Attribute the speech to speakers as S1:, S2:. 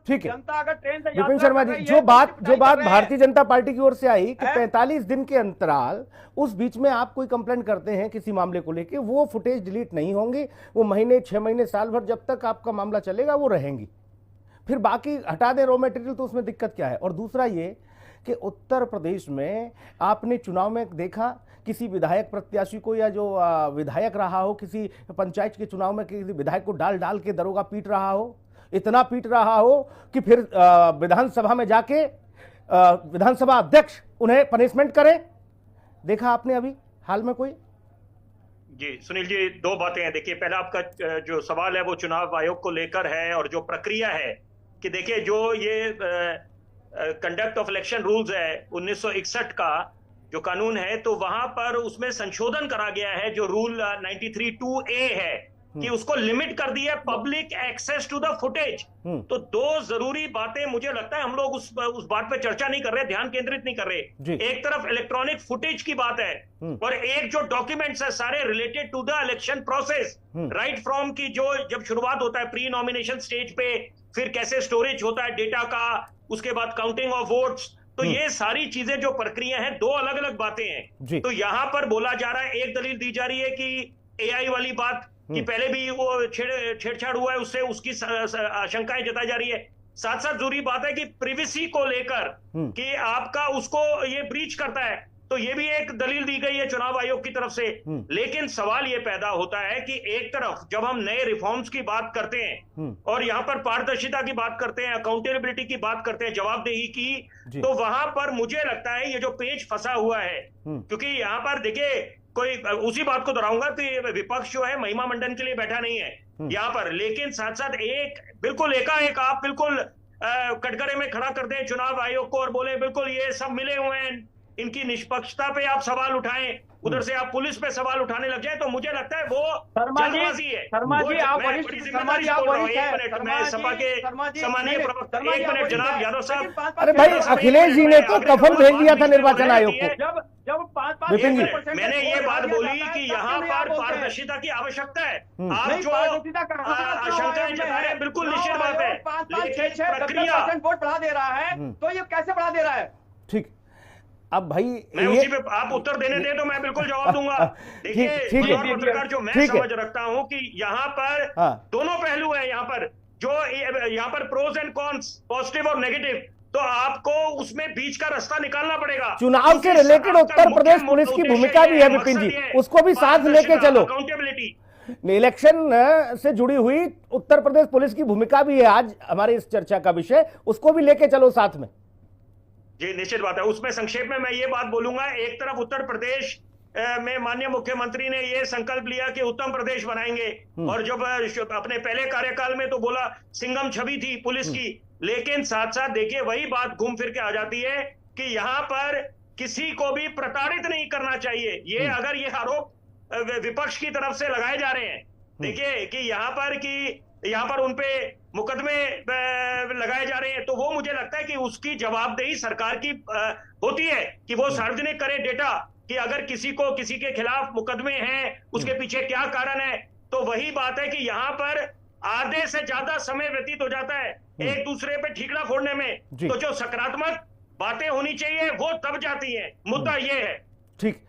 S1: ठीक है
S2: जनता अगर ट्रेन से
S1: विपिन शर्मा जी, जो बात भारतीय जनता पार्टी की ओर से आई कि 45 दिन के अंतराल, उस बीच में आप कोई कंप्लेंट करते हैं किसी मामले को लेके, वो फुटेज डिलीट नहीं होंगी, वो महीने 6 महीने साल भर जब तक आपका मामला चलेगा वो रहेंगी, फिर बाकी हटा दें रॉ मटेरियल, तो उसमें दिक्कत क्या है? और दूसरा ये कि उत्तर प्रदेश में आपने चुनाव में देखा किसी विधायक प्रत्याशी को, या जो विधायक रहा हो किसी पंचायत के चुनाव में किसी विधायक को डाल डाल के दरोगा पीट रहा हो, इतना पीट रहा हो कि फिर विधानसभा में जाके विधानसभा अध्यक्ष उन्हें पनिशमेंट करे? देखा आपने अभी हाल में कोई?
S3: जी सुनील जी, दो बातें हैं। देखिए, पहला आपका जो सवाल है वो चुनाव आयोग को लेकर है, और जो प्रक्रिया है कि देखिए जो ये कंडक्ट ऑफ इलेक्शन रूल्स है 1961 का जो कानून है, तो वहां पर उसमें संशोधन करा गया है, जो रूल 93(2)A है कि उसको लिमिट कर दिया public access to the footage. तो दो जरूरी बातें, मुझे लगता है हम लोग उस बात पे चर्चा नहीं कर रहे, ध्यान केंद्रित नहीं कर रहे। एक तरफ इलेक्ट्रॉनिक फुटेज की बात है, और एक जो डॉक्यूमेंट्स है सारे related to the election process, right from की जो जब शुरुआत होता है प्री नॉमिनेशन स्टेज पे, फिर कैसे स्टोरेज होता है डेटा का, उसके बाद काउंटिंग ऑफ वोट्स, तो ये सारी चीजें जो प्रक्रिया है, दो अलग अलग बातें हैं। तो यहां पर बोला जा रहा है, एक दलील दी जा रही है कि एआई वाली बात कि पहले भी वो छेड़छाड़ हुआ है, उससे उसकी आशंकाएं जताई जा रही है। साथ साथ जरूरी बात है कि प्रिवेसी को लेकर कि आपका उसको ये ब्रीच करता है, तो ये भी एक दलील दी गई है चुनाव आयोग की तरफ से। लेकिन सवाल ये पैदा होता है कि एक तरफ जब हम नए रिफॉर्म्स की बात करते हैं और यहाँ पर पारदर्शिता की बात करते हैं, अकाउंटेबिलिटी की बात करते हैं, जवाबदेही की, तो वहां पर मुझे लगता है ये जो पेच फंसा हुआ है, क्योंकि यहाँ पर देखिए कोई, उसी बात को दोहराऊंगा कि विपक्ष जो है महिमा मंडन के लिए बैठा नहीं है यहाँ पर, लेकिन साथ साथ एक बिल्कुल एकाएक आप बिल्कुल कटघरे में खड़ा कर दें चुनाव आयोग को और बोले बिल्कुल ये सब मिले हुए हैं, इनकी निष्पक्षता पे आप सवाल उठाएं, उधर से आप पुलिस पे सवाल उठाने लग जाए, तो मुझे लगता है वो जल्दबाजी है।
S2: शर्मा जी आप वरिष्ठ
S3: मैं सभा के सम्मानीय प्रवक्ता, एक मिनट जनाब यादव साहब।
S1: अरे भाई, अखिलेश जी ने तो कफन भेज दिया था निर्वाचन आयोग को।
S2: जब 5-5
S3: मैंने ये बात बोली कि यहाँ पर पारदर्शिता की आवश्यकता है। आप जो आशंकाएं जता रहे हैं बिल्कुल निश्चित बात है, लेकिन प्रक्रिया
S2: वोट बढ़ा दे रहा है, तो ये कैसे बढ़ा दे रहा है?
S1: ठीक, अब भाई
S3: मैं उसी पे आप उत्तर देने दें तो मैं बिल्कुल जवाब दूंगा। देखिए, पत्रकार जो मैं समझ रखता हूं कि यहाँ पर दोनों पहलू है, यहाँ पर जो यहाँ पर प्रोज एंड कॉन्स, पॉजिटिव और नेगेटिव, तो आपको उसमें बीच का रास्ता निकालना पड़ेगा।
S1: चुनाव से रिलेटेड उत्तर प्रदेश पुलिस की भूमिका भी है विपिन जी, उसको भी साथ लेके चलो।
S3: अकाउंटेबिलिटी,
S1: इलेक्शन से जुड़ी हुई उत्तर प्रदेश पुलिस की भूमिका भी है आज हमारी इस चर्चा का विषय, उसको भी लेके चलो साथ में।
S3: जी निश्चित बात है। उसमें संक्षेप में मैं ये बात बोलूंगा, एक तरफ उत्तर प्रदेश में माननीय मुख्यमंत्री ने ये संकल्प लिया कि उत्तम प्रदेश बनाएंगे, और जब अपने पहले कार्यकाल में तो बोला सिंघम छवि थी पुलिस की, लेकिन साथ साथ देखिए वही बात घूम फिर के आ जाती है कि यहाँ पर किसी को भी प्रताड़ित नहीं करना चाहिए। ये अगर ये आरोप विपक्ष की तरफ से लगाए जा रहे हैं, देखिए कि यहाँ पर उनपे मुकदमे लगाए जा रहे हैं, तो वो मुझे लगता है कि उसकी जवाबदेही सरकार की होती है कि वो सार्वजनिक करे डेटा कि अगर किसी के खिलाफ मुकदमे हैं, उसके पीछे क्या कारण है। तो वही बात है कि यहाँ पर आधे से ज्यादा समय व्यतीत हो जाता है एक दूसरे पे ठीकरा फोड़ने में, तो जो सकारात्मक बातें होनी चाहिए वो तब जाती हैं। मुद्दा ये है।
S1: ठीक।